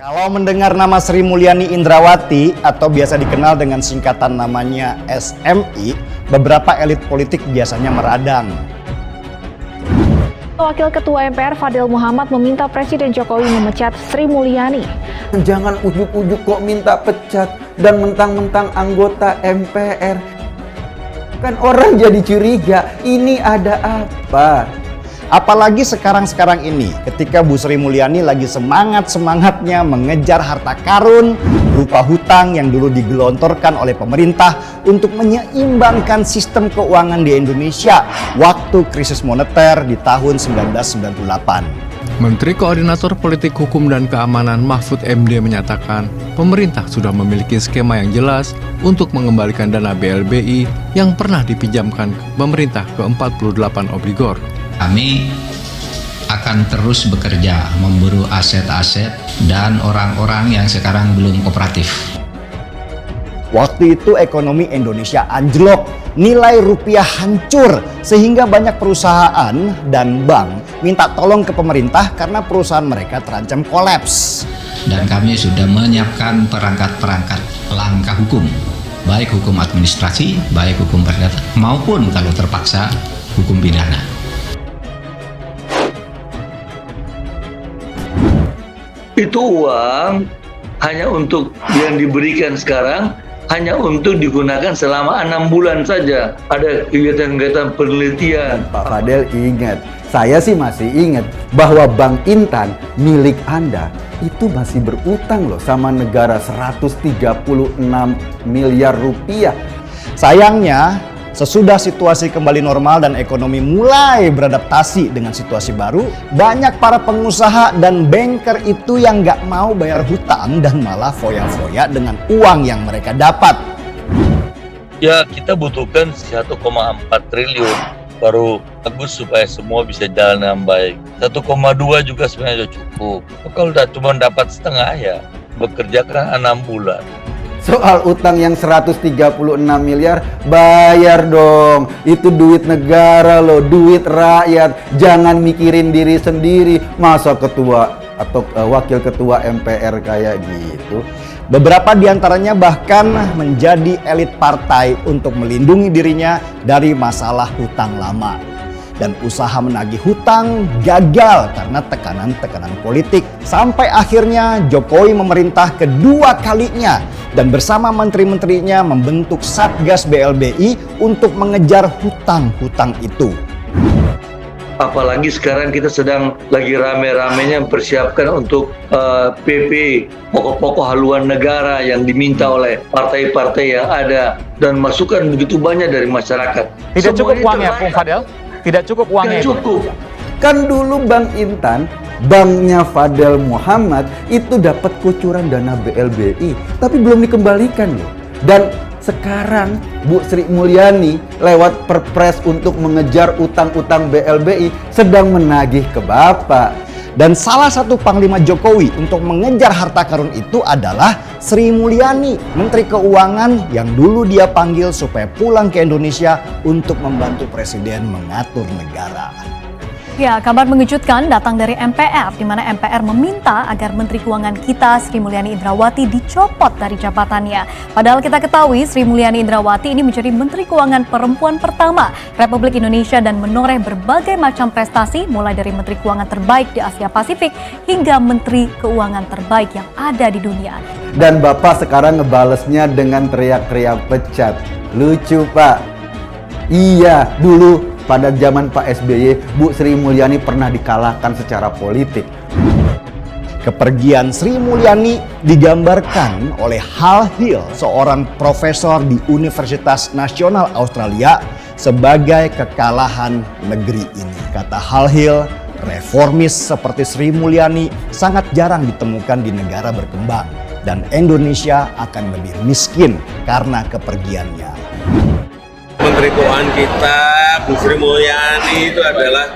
Kalau mendengar nama Sri Mulyani Indrawati atau biasa dikenal dengan singkatan namanya SMI, beberapa elit politik biasanya meradang. Wakil Ketua MPR Fadil Muhammad meminta Presiden Jokowi memecat Sri Mulyani. Jangan ujuk-ujuk kok minta pecat dan mentang-mentang anggota MPR. Kan orang jadi curiga, ini ada apa? Apalagi sekarang-sekarang ini ketika Bu Sri Mulyani lagi semangat-semangatnya mengejar harta karun berupa hutang yang dulu digelontorkan oleh pemerintah untuk menyeimbangkan sistem keuangan di Indonesia waktu krisis moneter di tahun 1998. Menteri Koordinator Politik Hukum dan Keamanan Mahfud MD menyatakan pemerintah sudah memiliki skema yang jelas untuk mengembalikan dana BLBI yang pernah dipinjamkan pemerintah ke 48 obligor. Kami akan terus bekerja memburu aset-aset dan orang-orang yang sekarang belum kooperatif. Waktu itu ekonomi Indonesia anjlok, nilai rupiah hancur sehingga banyak perusahaan dan bank minta tolong ke pemerintah karena perusahaan mereka terancam kolaps. Dan kami sudah menyiapkan perangkat-perangkat langkah hukum, baik hukum administrasi, baik hukum perdata, maupun kalau terpaksa hukum pidana. Itu uang hanya untuk yang diberikan sekarang, hanya untuk digunakan selama 6 bulan saja. Ada kegiatan-kegiatan penelitian. Pak Fadel ingat, saya sih masih ingat bahwa Bank Intan milik Anda itu masih berutang loh sama negara 136 miliar rupiah. Sayangnya, sesudah situasi kembali normal dan ekonomi mulai beradaptasi dengan situasi baru, banyak para pengusaha dan banker itu yang nggak mau bayar hutang dan malah foya-foya dengan uang yang mereka dapat. Ya, kita butuhkan 1,4 triliun baru bagus supaya semua bisa jalan dengan baik. 1,2 juga sebenarnya cukup. Kalau udah cuma dapat setengah ya, bekerja kan 6 bulan. Soal utang yang 136 miliar, bayar dong. Itu duit negara loh, duit rakyat. Jangan mikirin diri sendiri. Masa ketua atau wakil ketua MPR kayak gitu? Beberapa diantaranya bahkan menjadi elit partai untuk melindungi dirinya dari masalah hutang lama. Dan usaha menagih hutang gagal karena tekanan-tekanan politik. Sampai akhirnya Jokowi memerintah kedua kalinya dan bersama menteri-menterinya membentuk Satgas BLBI untuk mengejar hutang-hutang itu. Apalagi sekarang kita sedang lagi rame-ramenya mempersiapkan untuk PP, pokok-pokok haluan negara yang diminta oleh partai-partai yang ada. Dan masukan begitu banyak dari masyarakat. Tidak cukup uangnya, Bung Fadel? Tidak cukup uangnya Tidak cukup. Kan dulu Bank Intan, banknya Fadil Muhammad itu dapat kucuran dana BLBI, tapi belum dikembalikan loh. Dan sekarang Bu Sri Mulyani lewat perpres untuk mengejar utang-utang BLBI sedang menagih ke Bapak. Dan salah satu Panglima Jokowi untuk mengejar harta karun itu adalah Sri Mulyani, Menteri Keuangan yang dulu dia panggil supaya pulang ke Indonesia untuk membantu Presiden mengatur negara. Ya, kabar mengejutkan datang dari MPR, di mana MPR meminta agar Menteri Keuangan kita Sri Mulyani Indrawati dicopot dari jabatannya. Padahal kita ketahui Sri Mulyani Indrawati ini menjadi Menteri Keuangan perempuan pertama Republik Indonesia dan menoreh berbagai macam prestasi, mulai dari Menteri Keuangan terbaik di Asia Pasifik hingga Menteri Keuangan terbaik yang ada di dunia. Dan Bapak sekarang ngebalesnya dengan teriak-teriak pecat. Lucu Pak. Iya, dulu pada zaman Pak SBY, Bu Sri Mulyani pernah dikalahkan secara politik. Kepergian Sri Mulyani digambarkan oleh Hal Hill, seorang profesor di Universitas Nasional Australia, sebagai kekalahan negeri ini. Kata Hal Hill, reformis seperti Sri Mulyani sangat jarang ditemukan di negara berkembang dan Indonesia akan lebih miskin karena kepergiannya. Menteri Keuangan kita, Bu Sri Mulyani itu adalah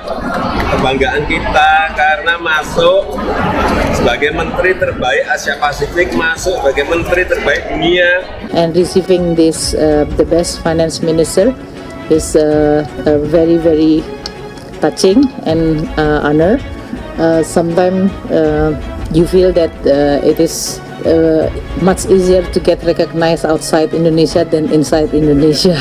kebanggaan kita karena masuk sebagai Menteri terbaik Asia Pasifik, masuk sebagai Menteri terbaik dunia. And receiving this the best finance minister is very touching and honor. Sometimes you feel that it is much easier to get recognized outside Indonesia than inside Indonesia.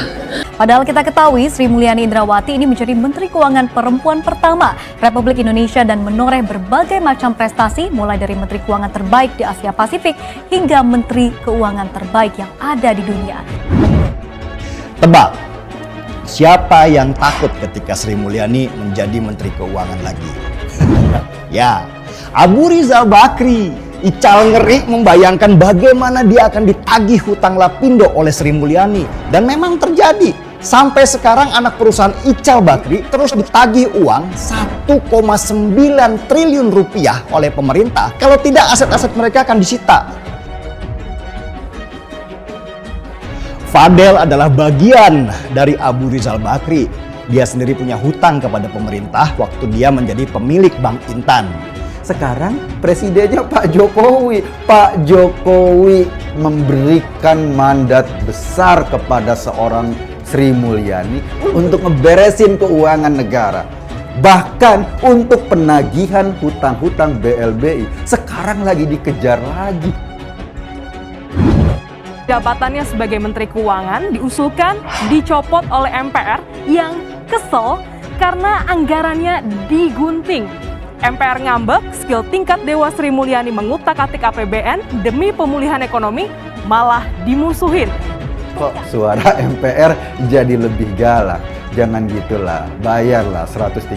Padahal kita ketahui Sri Mulyani Indrawati ini menjadi Menteri Keuangan perempuan pertama Republik Indonesia dan menoreh berbagai macam prestasi mulai dari Menteri Keuangan terbaik di Asia Pasifik hingga Menteri Keuangan terbaik yang ada di dunia. Tebak, siapa yang takut ketika Sri Mulyani menjadi Menteri Keuangan lagi? Ya, Abu Rizal Bakri. Ical ngeri membayangkan bagaimana dia akan ditagih hutang Lapindo oleh Sri Mulyani. Dan memang terjadi. Sampai sekarang anak perusahaan Ical Bakri terus ditagih uang 1,9 triliun rupiah oleh pemerintah. Kalau tidak, aset-aset mereka akan disita. Fadel adalah bagian dari Abu Rizal Bakri. Dia sendiri punya hutang kepada pemerintah waktu dia menjadi pemilik Bank Intan. Sekarang presidennya Pak Jokowi. Pak Jokowi memberikan mandat besar kepada seorang Sri Mulyani untuk ngeberesin keuangan negara. Bahkan untuk penagihan hutang-hutang BLBI sekarang lagi dikejar lagi. Jabatannya sebagai Menteri Keuangan diusulkan dicopot oleh MPR yang kesel karena anggarannya digunting. MPR ngambek, skill tingkat Dewa Sri Mulyani mengutak-atik APBN demi pemulihan ekonomi malah dimusuhin. Kok suara MPR jadi lebih galak? Jangan gitulah, bayarlah 136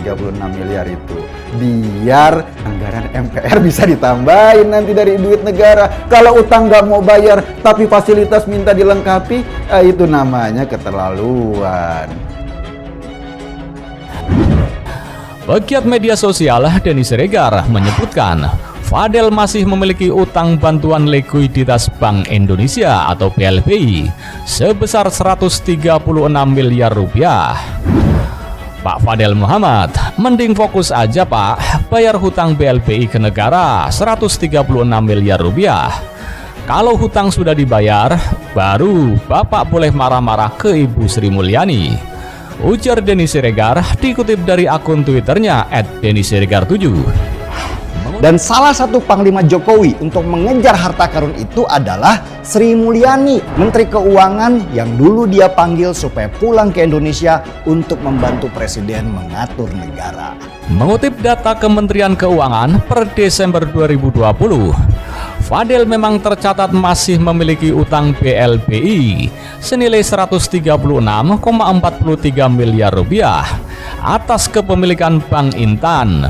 miliar itu. Biar anggaran MPR bisa ditambahin nanti dari duit negara. Kalau utang nggak mau bayar tapi fasilitas minta dilengkapi, itu namanya keterlaluan. Pegiat media sosial Denny Siregar menyebutkan Fadel masih memiliki utang bantuan likuiditas Bank Indonesia atau BLBI sebesar 136 miliar rupiah. Pak Fadel Muhammad, mending fokus aja Pak, bayar hutang BLBI ke negara 136 miliar rupiah. Kalau hutang sudah dibayar, baru Bapak boleh marah-marah ke Ibu Sri Mulyani. Ujar Denny Siregar dikutip dari akun Twitternya @DennySiregar7. Dan salah satu Panglima Jokowi untuk mengejar harta karun itu adalah Sri Mulyani, Menteri Keuangan yang dulu dia panggil supaya pulang ke Indonesia untuk membantu Presiden mengatur negara. Mengutip data Kementerian Keuangan per Desember 2020, Fadel memang tercatat masih memiliki utang BLBI senilai 136,43 miliar rupiah atas kepemilikan Bank Intan.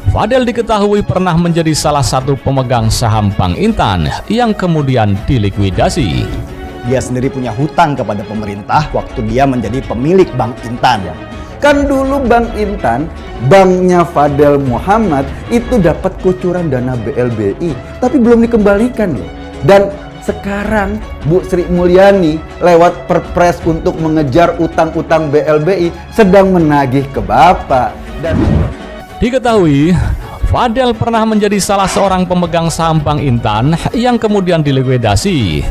Fadel diketahui pernah menjadi salah satu pemegang saham Bank Intan yang kemudian dilikuidasi. Dia sendiri punya hutang kepada pemerintah waktu dia menjadi pemilik Bank Intan. Kan dulu Bank Intan, banknya Fadel Muhammad itu dapat kucuran dana BLBI, tapi belum dikembalikan loh. Dan sekarang Bu Sri Mulyani lewat Perpres untuk mengejar utang-utang BLBI sedang menagih ke Bapak. Dan diketahui Fadel pernah menjadi salah seorang pemegang saham Bank Intan yang kemudian dilikuidasi.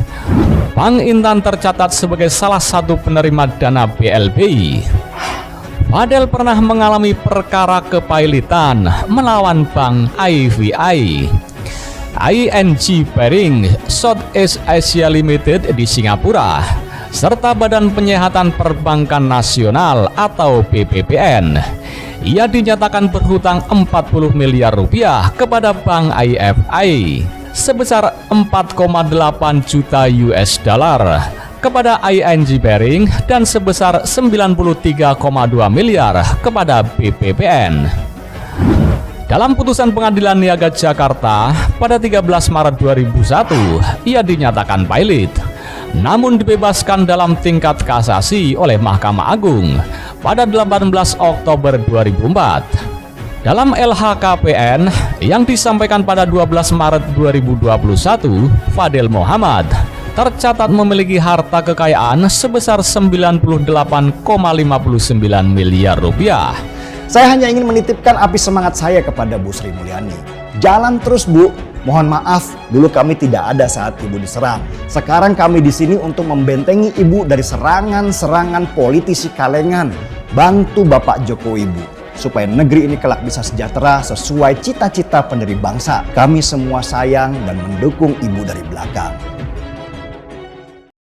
Bank Intan tercatat sebagai salah satu penerima dana BLBI. Fadel pernah mengalami perkara kepailitan melawan Bank IVI, ING Bering, Southeast Asia Limited di Singapura, serta Badan Penyihatan Perbankan Nasional atau BPPN. Ia dinyatakan berhutang 40 miliar rupiah kepada Bank IFI sebesar 4,8 juta US dollar kepada ING Bering dan sebesar 93,2 miliar kepada BPPN. Dalam putusan Pengadilan Niaga Jakarta pada 13 Maret 2001, ia dinyatakan pailit, namun dibebaskan dalam tingkat kasasi oleh Mahkamah Agung pada 18 Oktober 2004. Dalam LHKPN yang disampaikan pada 12 Maret 2021, Fadel Muhammad tercatat memiliki harta kekayaan sebesar 98,59 miliar rupiah. Saya hanya ingin menitipkan api semangat saya kepada Bu Sri Mulyani. Jalan terus Bu. Mohon maaf, dulu kami tidak ada saat Ibu diserang. Sekarang kami di sini untuk membentengi Ibu dari serangan-serangan politisi kalengan. Bantu Bapak Jokowi Bu. supaya negeri ini kelak bisa sejahtera sesuai cita-cita pendiri bangsa. Kami semua sayang dan mendukung Ibu dari belakang.